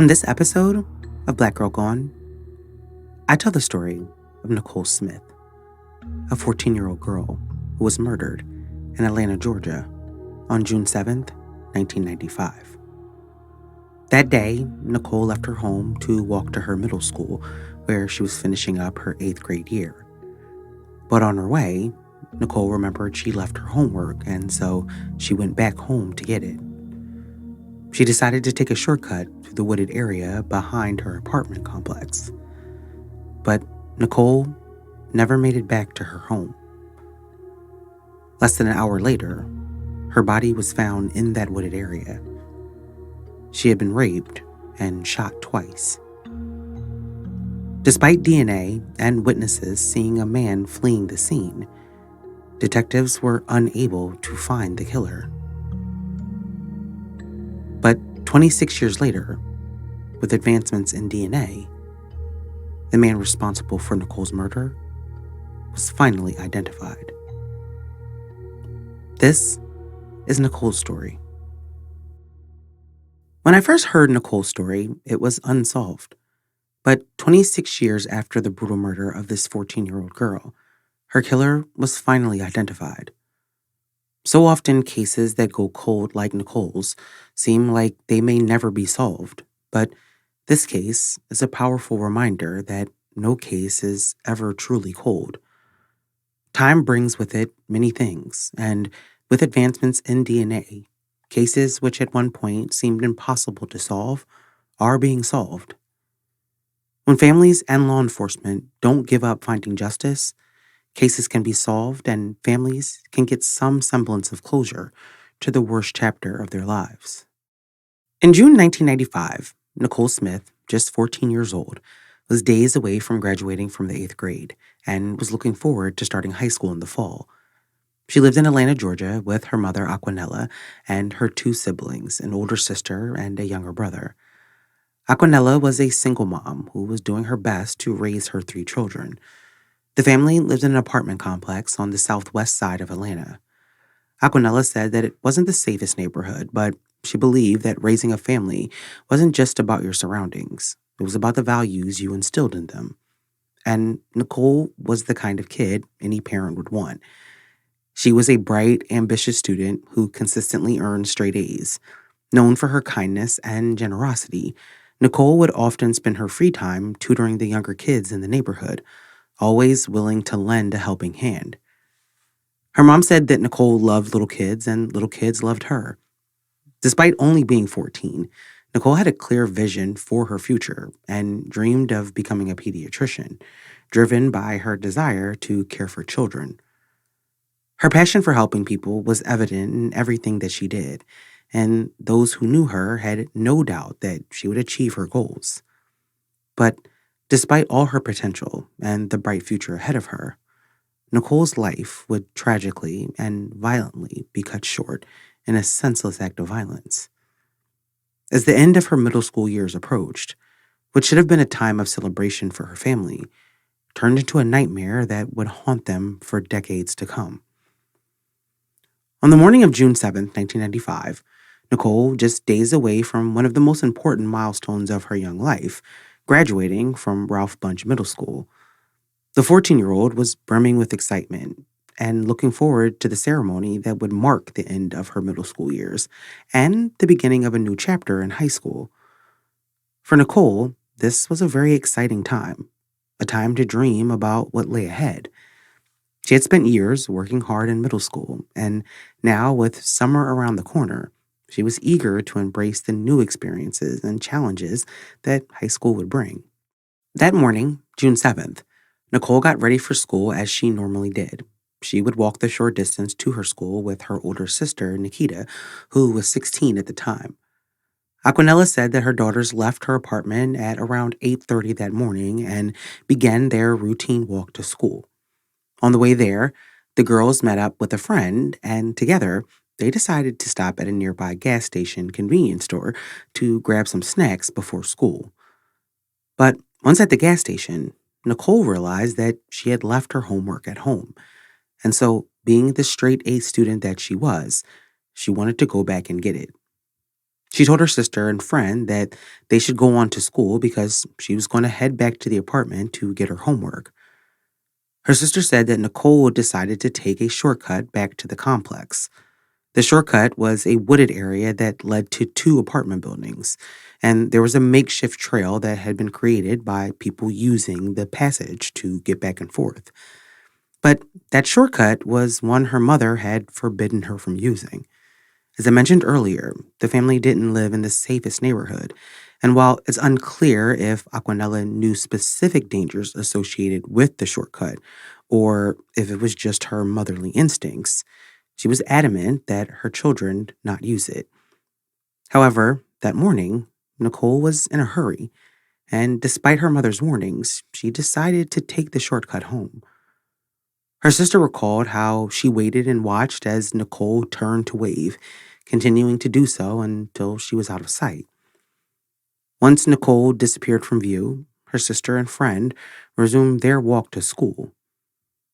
On this episode of Black Girl Gone, I tell the story of Nacole Smith, a 14-year-old girl who was murdered in Atlanta, Georgia on June 7th, 1995. That day, Nacole left her home to walk to her middle school where she was finishing up her 8th grade year. But on her way, Nacole remembered she left her homework, and so she went back home to get it. She decided to take a shortcut through the wooded area behind her apartment complex. But Nacole never made it back to her home. Less than an hour later, her body was found in that wooded area. She had been raped and shot twice. Despite DNA and witnesses seeing a man fleeing the scene, detectives were unable to find the killer. But 26 years later, with advancements in DNA, the man responsible for Nacole's murder was finally identified. This is Nacole's Story. When I first heard Nacole's story, it was unsolved. But 26 years after the brutal murder of this 14-year-old girl, her killer was finally identified. So often, cases that go cold like Nacole's seem like they may never be solved, but this case is a powerful reminder that no case is ever truly cold. Time brings with it many things, and with advancements in DNA, cases which at one point seemed impossible to solve are being solved. When families and law enforcement don't give up finding justice, cases can be solved and families can get some semblance of closure to the worst chapter of their lives. In June 1995, Nacole Smith, just 14 years old, was days away from graduating from the 8th grade and was looking forward to starting high school in the fall. She lived in Atlanta, Georgia with her mother, Aquanella, and her 2 siblings, an older sister and a younger brother. Aquanella was a single mom who was doing her best to raise her 3 children. The family lived in an apartment complex on the southwest side of Atlanta. Aquanella said that it wasn't the safest neighborhood, but she believed that raising a family wasn't just about your surroundings. It was about the values you instilled in them. And Nacole was the kind of kid any parent would want. She was a bright, ambitious student who consistently earned straight A's. Known for her kindness and generosity, Nacole would often spend her free time tutoring the younger kids in the neighborhood, always willing to lend a helping hand. Her mom said that Nacole loved little kids and little kids loved her. Despite only being 14, Nacole had a clear vision for her future and dreamed of becoming a pediatrician, driven by her desire to care for children. Her passion for helping people was evident in everything that she did, and those who knew her had no doubt that she would achieve her goals. But despite all her potential and the bright future ahead of her, Nacole's life would tragically and violently be cut short in a senseless act of violence. As the end of her middle school years approached, what should have been a time of celebration for her family turned into a nightmare that would haunt them for decades to come. On the morning of June 7th, 1995, Nacole, just days away from one of the most important milestones of her young life, graduating from Ralph Bunche Middle School. The 14-year-old was brimming with excitement and looking forward to the ceremony that would mark the end of her middle school years and the beginning of a new chapter in high school. For Nacole, this was a very exciting time, a time to dream about what lay ahead. She had spent years working hard in middle school, and now, with summer around the corner, she was eager to embrace the new experiences and challenges that high school would bring. That morning, June 7th, Nacole got ready for school as she normally did. She would walk the short distance to her school with her older sister, Nikita, who was 16 at the time. Aquanella said that her daughters left her apartment at around 8:30 that morning and began their routine walk to school. On the way there, the girls met up with a friend, and together, they decided to stop at a nearby gas station convenience store to grab some snacks before school. But once at the gas station, Nacole realized that she had left her homework at home. And so, being the straight A student that she was, she wanted to go back and get it. She told her sister and friend that they should go on to school because she was going to head back to the apartment to get her homework. Her sister said that Nacole decided to take a shortcut back to the complex. The shortcut was a wooded area that led to two apartment buildings, and there was a makeshift trail that had been created by people using the passage to get back and forth. But that shortcut was one her mother had forbidden her from using. As I mentioned earlier, the family didn't live in the safest neighborhood, and while it's unclear if Aquanella knew specific dangers associated with the shortcut, or if it was just her motherly instincts, she was adamant that her children not use it. However, that morning, Nacole was in a hurry, and despite her mother's warnings, she decided to take the shortcut home. Her sister recalled how she waited and watched as Nacole turned to wave, continuing to do so until she was out of sight. Once Nacole disappeared from view, her sister and friend resumed their walk to school.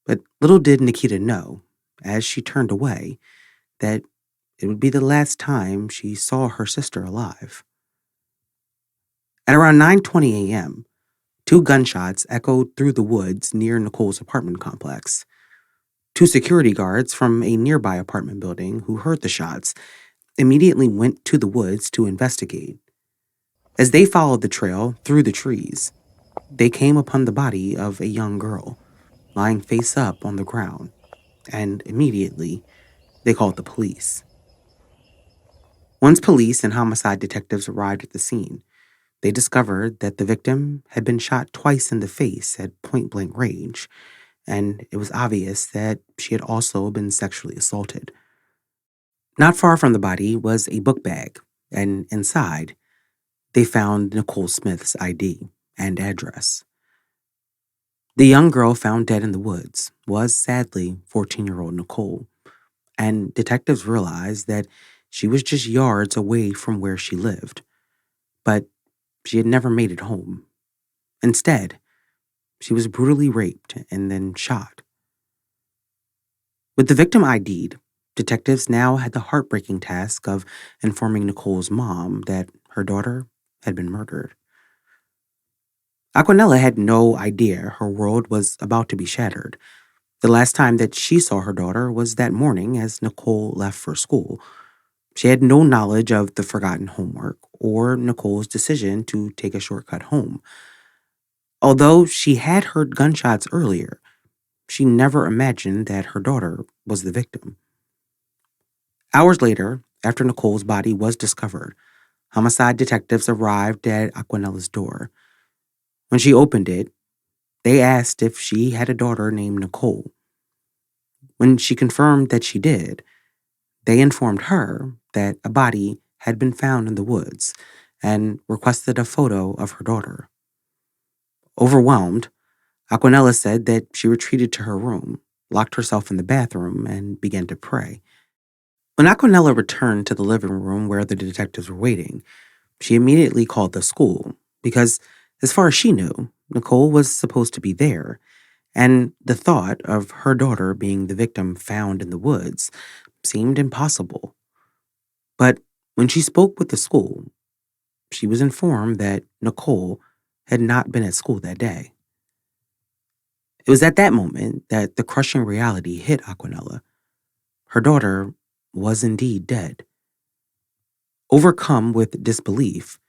But little did Nikita know, as she turned away, that it would be the last time she saw her sister alive. At around 9:20 a.m., two gunshots echoed through the woods near Nacole's apartment complex. Two security guards from a nearby apartment building who heard the shots immediately went to the woods to investigate. As they followed the trail through the trees, they came upon the body of a young girl lying face up on the ground, and immediately they called the police. Once police and homicide detectives arrived at the scene, they discovered that the victim had been shot twice in the face at point blank range, and it was obvious that she had also been sexually assaulted. Not far from the body was a book bag, and inside, they found Nacole Smith's ID and address. The young girl found dead in the woods was sadly 14-year-old Nacole, and detectives realized that she was just yards away from where she lived, but she had never made it home. Instead, she was brutally raped and then shot. With the victim ID'd, detectives now had the heartbreaking task of informing Nacole's mom that her daughter had been murdered. Aquanella had no idea her world was about to be shattered. The last time that she saw her daughter was that morning as Nacole left for school. She had no knowledge of the forgotten homework or Nacole's decision to take a shortcut home. Although she had heard gunshots earlier, she never imagined that her daughter was the victim. Hours later, after Nacole's body was discovered, homicide detectives arrived at Aquanella's door. When she opened it, they asked if she had a daughter named Nacole. When she confirmed that she did, they informed her that a body had been found in the woods and requested a photo of her daughter. Overwhelmed, Aquanella said that she retreated to her room, locked herself in the bathroom, and began to pray. When Aquanella returned to the living room where the detectives were waiting, she immediately called the school because, as far as she knew, Nacole was supposed to be there, and the thought of her daughter being the victim found in the woods seemed impossible. But when she spoke with the school, she was informed that Nacole had not been at school that day. It was at that moment that the crushing reality hit Aquanella. Her daughter was indeed dead. Overcome with disbelief,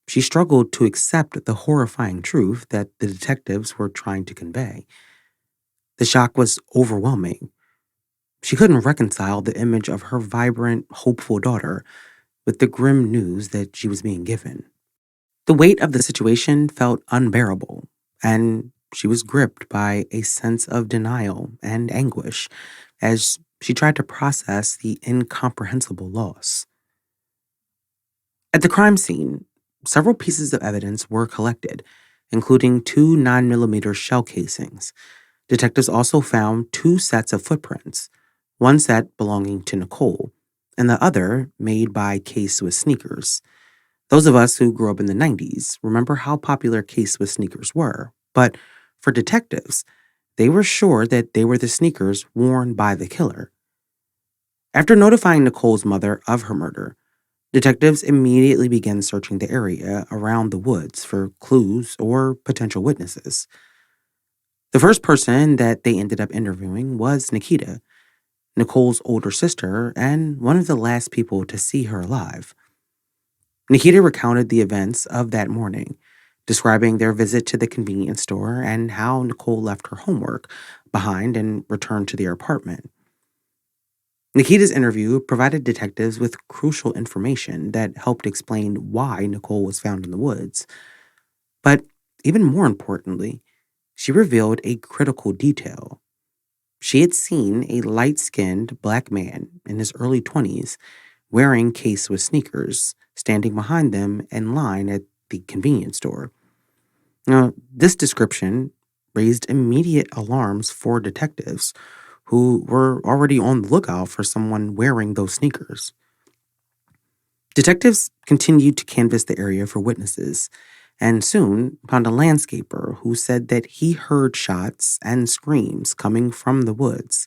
she struggled to accept the horrifying truth that the detectives were trying to convey. The shock was overwhelming. She couldn't reconcile the image of her vibrant, hopeful daughter with the grim news that she was being given. The weight of the situation felt unbearable, and she was gripped by a sense of denial and anguish as she tried to process the incomprehensible loss. At the crime scene, several pieces of evidence were collected, including two 9mm shell casings. Detectives also found two sets of footprints, one set belonging to Nacole, and the other made by K-Swiss sneakers. Those of us who grew up in the 90s remember how popular K-Swiss sneakers were, but for detectives, they were sure that they were the sneakers worn by the killer. After notifying Nacole's mother of her murder, Detectives immediately began searching the area around the woods for clues or potential witnesses. The first person that they ended up interviewing was Nikita, Nicole's older sister, and one of the last people to see her alive. Nikita recounted the events of that morning, describing their visit to the convenience store and how Nacole left her homework behind and returned to their apartment. Nikita's interview provided detectives with crucial information that helped explain why Nacole was found in the woods. But even more importantly, she revealed a critical detail. She had seen a light skinned black man in his early 20s wearing case with sneakers, standing behind them in line at the convenience store. Now, this description raised immediate alarms for detectives who were already on the lookout for someone wearing those sneakers. Detectives continued to canvass the area for witnesses and soon found a landscaper who said that he heard shots and screams coming from the woods.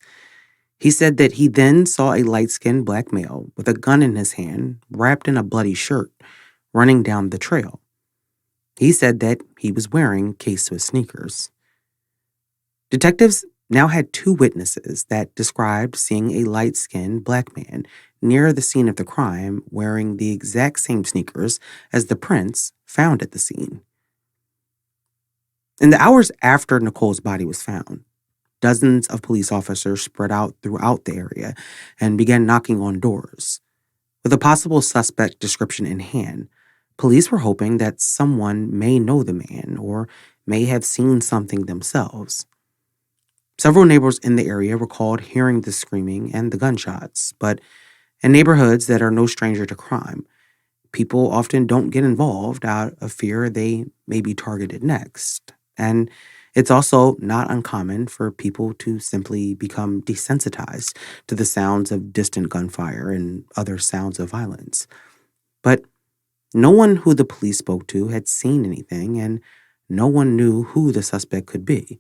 He said that he then saw a light skinned black male with a gun in his hand, wrapped in a bloody shirt, running down the trail. He said that he was wearing K-Swiss sneakers. Detectives now had two witnesses that described seeing a light skinned black man near the scene of the crime wearing the exact same sneakers as the prints found at the scene. In the hours after Nicole's body was found, dozens of police officers spread out throughout the area and began knocking on doors. With a possible suspect description in hand, police were hoping that someone may know the man or may have seen something themselves. Several neighbors in the area recalled hearing the screaming and the gunshots, but in neighborhoods that are no stranger to crime, people often don't get involved out of fear they may be targeted next. And it's also not uncommon for people to simply become desensitized to the sounds of distant gunfire and other sounds of violence. But no one who the police spoke to had seen anything, and no one knew who the suspect could be.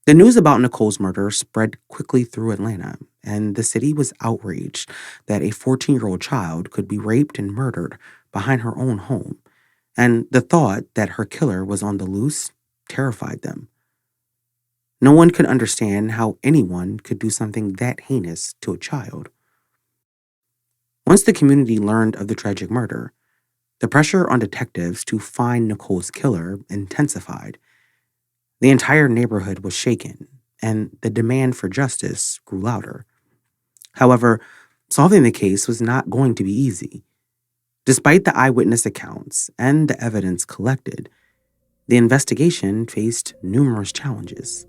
The news about Nicole's murder spread quickly through Atlanta, and the city was outraged that a 14-year-old child could be raped and murdered behind her own home, and the thought that her killer was on the loose terrified them. No one could understand how anyone could do something that heinous to a child. Once the community learned of the tragic murder, the pressure on detectives to find Nicole's killer intensified. The entire neighborhood was shaken, and the demand for justice grew louder. However, solving the case was not going to be easy. Despite the eyewitness accounts and the evidence collected, the investigation faced numerous challenges.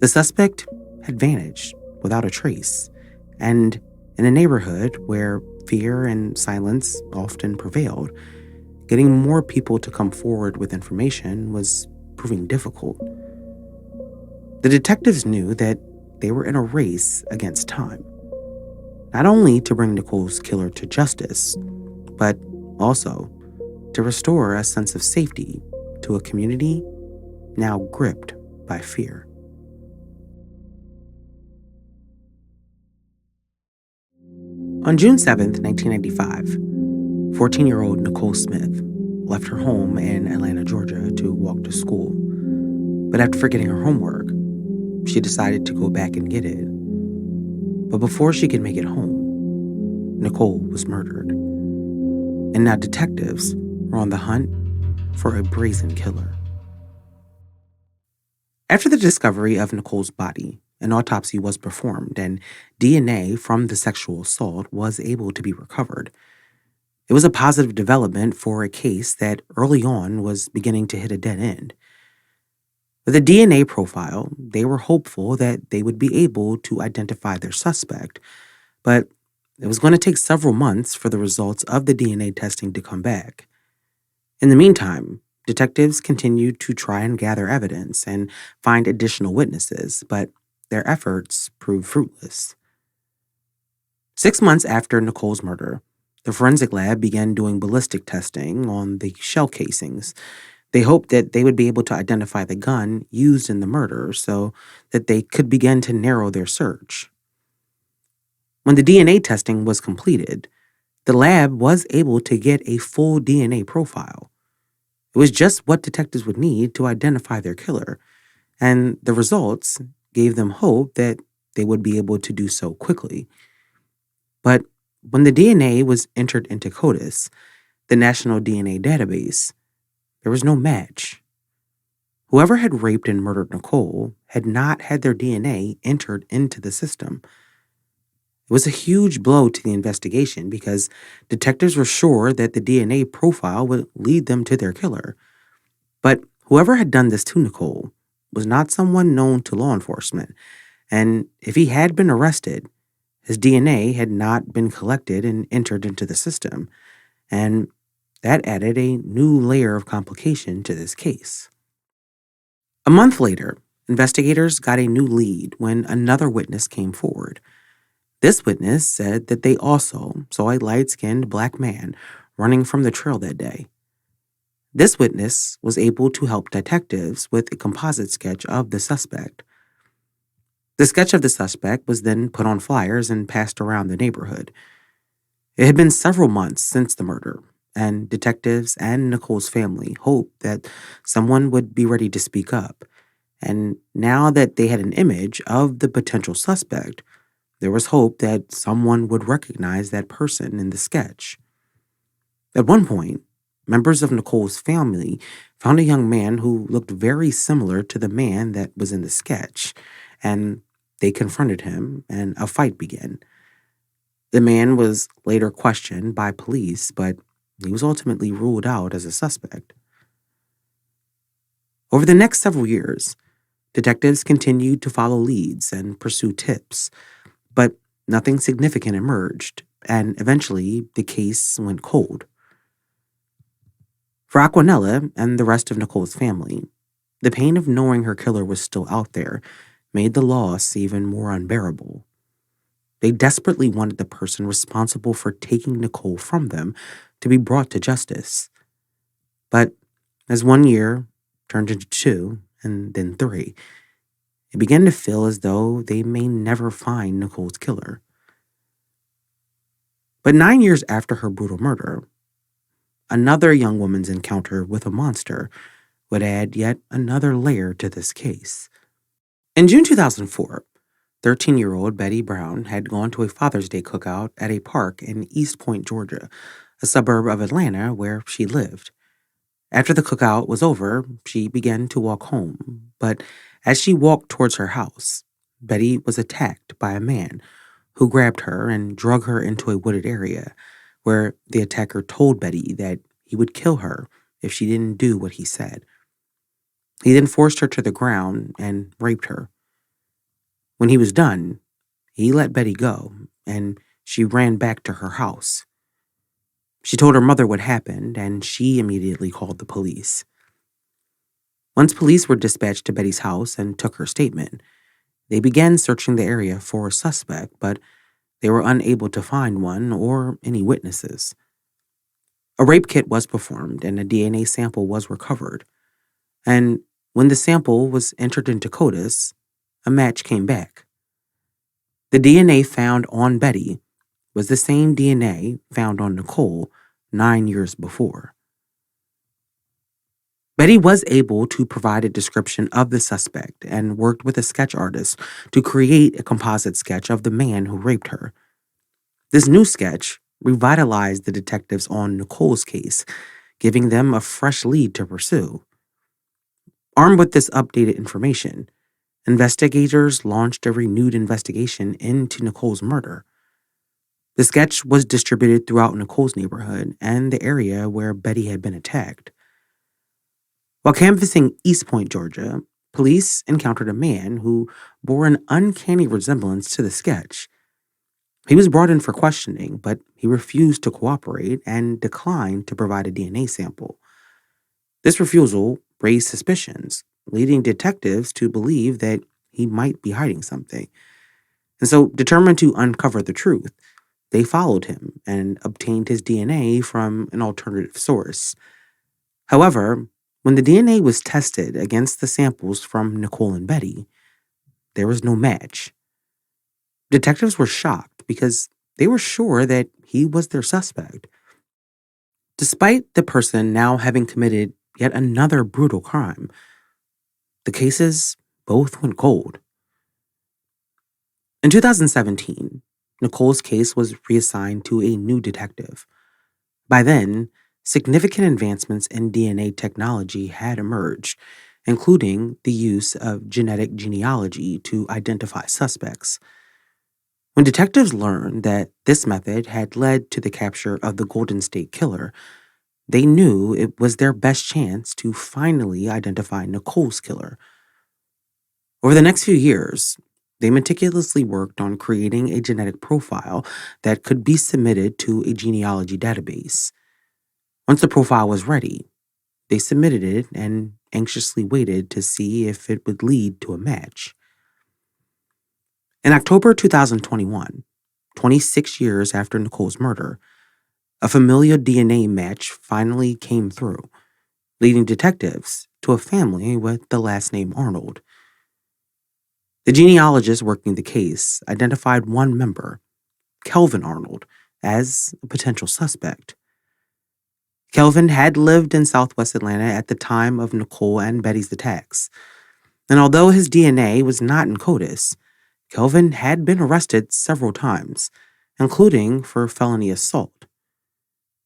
The suspect had vanished without a trace, and in a neighborhood where fear and silence often prevailed, getting more people to come forward with information was proving difficult. The detectives knew that they were in a race against time, not only to bring Nicole's killer to justice, but also to restore a sense of safety to a community now gripped by fear. On June 7th, 1995, 14-year-old Nacole Smith left her home in Atlanta, Georgia to walk to school. But after forgetting her homework, she decided to go back and get it. But before she could make it home, Nacole was murdered. And now detectives were on the hunt for a brazen killer. After the discovery of Nicole's body, an autopsy was performed and DNA from the sexual assault was able to be recovered. It was a positive development for a case that early on was beginning to hit a dead end. With a DNA profile, they were hopeful that they would be able to identify their suspect, but it was going to take several months for the results of the DNA testing to come back. In the meantime, detectives continued to try and gather evidence and find additional witnesses, but their efforts proved fruitless. 6 months after Nicole's murder, the forensic lab began doing ballistic testing on the shell casings. They hoped that they would be able to identify the gun used in the murder so that they could begin to narrow their search. When the DNA testing was completed, the lab was able to get a full DNA profile. It was just what detectives would need to identify their killer, and the results gave them hope that they would be able to do so quickly. But when the DNA was entered into CODIS, the National DNA Database, there was no match. Whoever had raped and murdered Nacole had not had their DNA entered into the system. It was a huge blow to the investigation because detectives were sure that the DNA profile would lead them to their killer. But whoever had done this to Nacole was not someone known to law enforcement, and if he had been arrested, his DNA had not been collected and entered into the system, and that added a new layer of complication to this case. A month later, investigators got a new lead when another witness came forward. This witness said that they also saw a light-skinned black man running from the trail that day. This witness was able to help detectives with a composite sketch of the suspect. The sketch of the suspect was then put on flyers and passed around the neighborhood. It had been several months since the murder, and detectives and Nacole's family hoped that someone would be ready to speak up. And now that they had an image of the potential suspect, there was hope that someone would recognize that person in the sketch. At one point, members of Nacole's family found a young man who looked very similar to the man that was in the sketch, and they confronted him, and a fight began. The man was later questioned by police, but he was ultimately ruled out as a suspect. Over the next several years, detectives continued to follow leads and pursue tips, but nothing significant emerged, and eventually the case went cold. For Aquanella and the rest of Nacole's family, the pain of knowing her killer was still out there made the loss even more unbearable. They desperately wanted the person responsible for taking Nacole from them to be brought to justice. But as 1 year turned into 2 and then 3, it began to feel as though they may never find Nacole's killer. But 9 years after her brutal murder, another young woman's encounter with a monster would add yet another layer to this case. In June 2004, 13-year-old Betty Brown had gone to a Father's Day cookout at a park in East Point, Georgia, a suburb of Atlanta where she lived. After the cookout was over, she began to walk home, but as she walked towards her house, Betty was attacked by a man who grabbed her and drug her into a wooded area where the attacker told Betty that he would kill her if she didn't do what he said. He then forced her to the ground and raped her. When he was done, he let Betty go, and she ran back to her house. She told her mother what happened, and she immediately called the police. Once police were dispatched to Betty's house and took her statement, they began searching the area for a suspect, but they were unable to find one or any witnesses. A rape kit was performed, and a DNA sample was recovered. And when the sample was entered into CODIS, a match came back. The DNA found on Betty was the same DNA found on Nacole 9 years before. Betty was able to provide a description of the suspect and worked with a sketch artist to create a composite sketch of the man who raped her. This new sketch revitalized the detectives on Nacole's case, giving them a fresh lead to pursue. Armed with this updated information, investigators launched a renewed investigation into Nacole's murder. The sketch was distributed throughout Nacole's neighborhood and the area where Betty had been attacked. While canvassing East Point, Georgia, police encountered a man who bore an uncanny resemblance to the sketch. He was brought in for questioning, but he refused to cooperate and declined to provide a DNA sample. This refusal raised suspicions, leading detectives to believe that he might be hiding something. And so, determined to uncover the truth, they followed him and obtained his DNA from an alternative source. However, when the DNA was tested against the samples from Nacole and Betty, there was no match. Detectives were shocked because they were sure that he was their suspect. Despite the person now having committed yet another brutal crime, the cases both went cold. In 2017, Nacole's case was reassigned to a new detective. By then, significant advancements in DNA technology had emerged, including the use of genetic genealogy to identify suspects. When detectives learned that this method had led to the capture of the Golden State Killer, they knew it was their best chance to finally identify Nacole's killer. Over the next few years, they meticulously worked on creating a genetic profile that could be submitted to a genealogy database. Once the profile was ready, they submitted it and anxiously waited to see if it would lead to a match. In October 2021, 26 years after Nacole's murder, a familial DNA match finally came through, leading detectives to a family with the last name Arnold. The genealogist working the case identified one member, Kelvin Arnold, as a potential suspect. Kelvin had lived in Southwest Atlanta at the time of Nacole and Betty's attacks, and although his DNA was not in CODIS, Kelvin had been arrested several times, including for felony assault.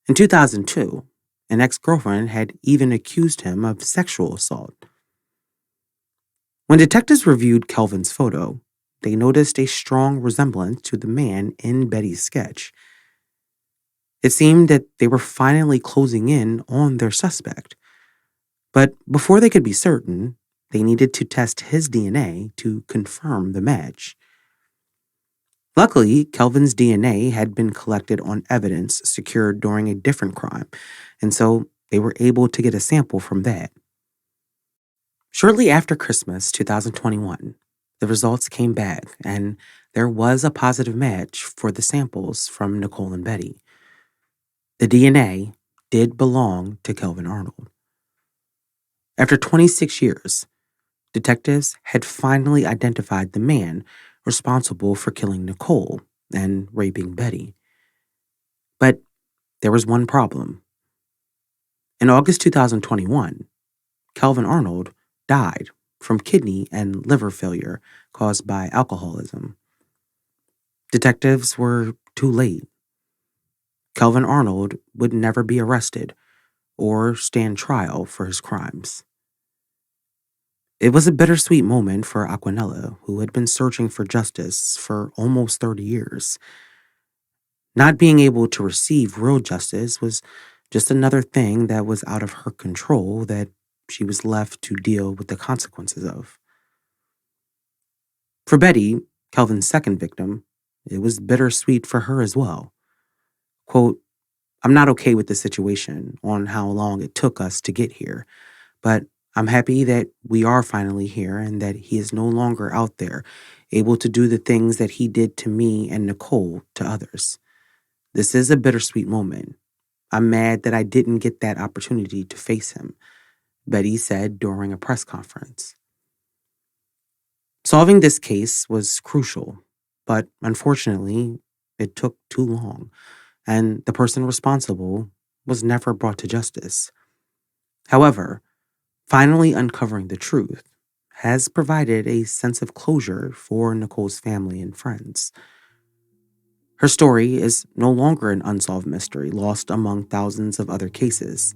In 2002, an ex-girlfriend had even accused him of sexual assault. When detectives reviewed Kelvin's photo, they noticed a strong resemblance to the man in Betty's sketch. It seemed that they were finally closing in on their suspect. But before they could be certain, they needed to test his DNA to confirm the match. Luckily, Kelvin's DNA had been collected on evidence secured during a different crime, and so they were able to get a sample from that. Shortly after Christmas 2021, the results came back, and there was a positive match for the samples from Nacole and Betty. The DNA did belong to Kelvin Arnold. After 26 years, detectives had finally identified the man responsible for killing Nacole and raping Betty. But there was one problem. In August 2021, Kelvin Arnold died from kidney and liver failure caused by alcoholism. Detectives were too late. Kelvin Arnold would never be arrested or stand trial for his crimes. It was a bittersweet moment for Aquanella, who had been searching for justice for almost 30 years. Not being able to receive real justice was just another thing that was out of her control that she was left to deal with the consequences of. For Betty, Kelvin's second victim, it was bittersweet for her as well. Quote, "I'm not okay with the situation on how long it took us to get here, but I'm happy that we are finally here and that he is no longer out there, able to do the things that he did to me and Nacole to others. This is a bittersweet moment. I'm mad that I didn't get that opportunity to face him," Betty said during a press conference. Solving this case was crucial, but unfortunately, it took too long, and the person responsible was never brought to justice. However, finally uncovering the truth has provided a sense of closure for Nacole's family and friends. Her story is no longer an unsolved mystery lost among thousands of other cases.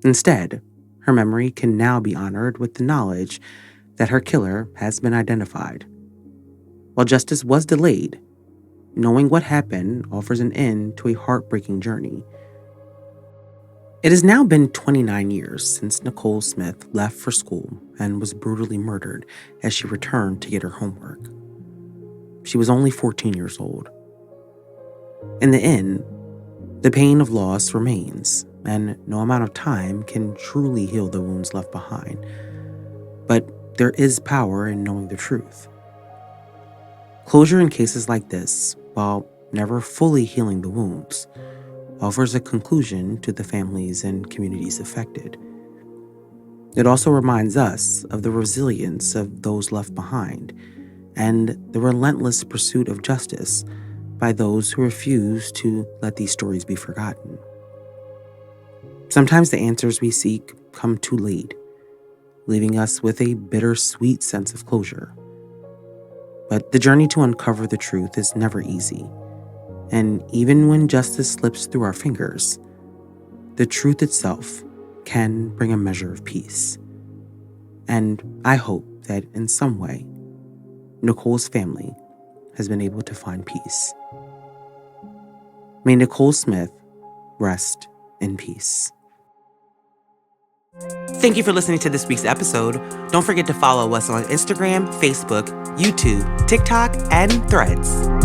Instead, her memory can now be honored with the knowledge that her killer has been identified. While justice was delayed, knowing what happened offers an end to a heartbreaking journey. It has now been 29 years since Nacole Smith left for school and was brutally murdered as she returned to get her homework. She was only 14 years old. In the end, the pain of loss remains, and no amount of time can truly heal the wounds left behind. But there is power in knowing the truth. Closure in cases like this, while never fully healing the wounds, offers a conclusion to the families and communities affected. It also reminds us of the resilience of those left behind and the relentless pursuit of justice, by those who refuse to let these stories be forgotten. Sometimes the answers we seek come too late, leaving us with a bittersweet sense of closure. But the journey to uncover the truth is never easy, and even when justice slips through our fingers, the truth itself can bring a measure of peace. And I hope that in some way, Nacole's family has been able to find peace. May Nacole Smith rest in peace. Thank you for listening to this week's episode. Don't forget to follow us on Instagram, Facebook, YouTube, TikTok, and Threads.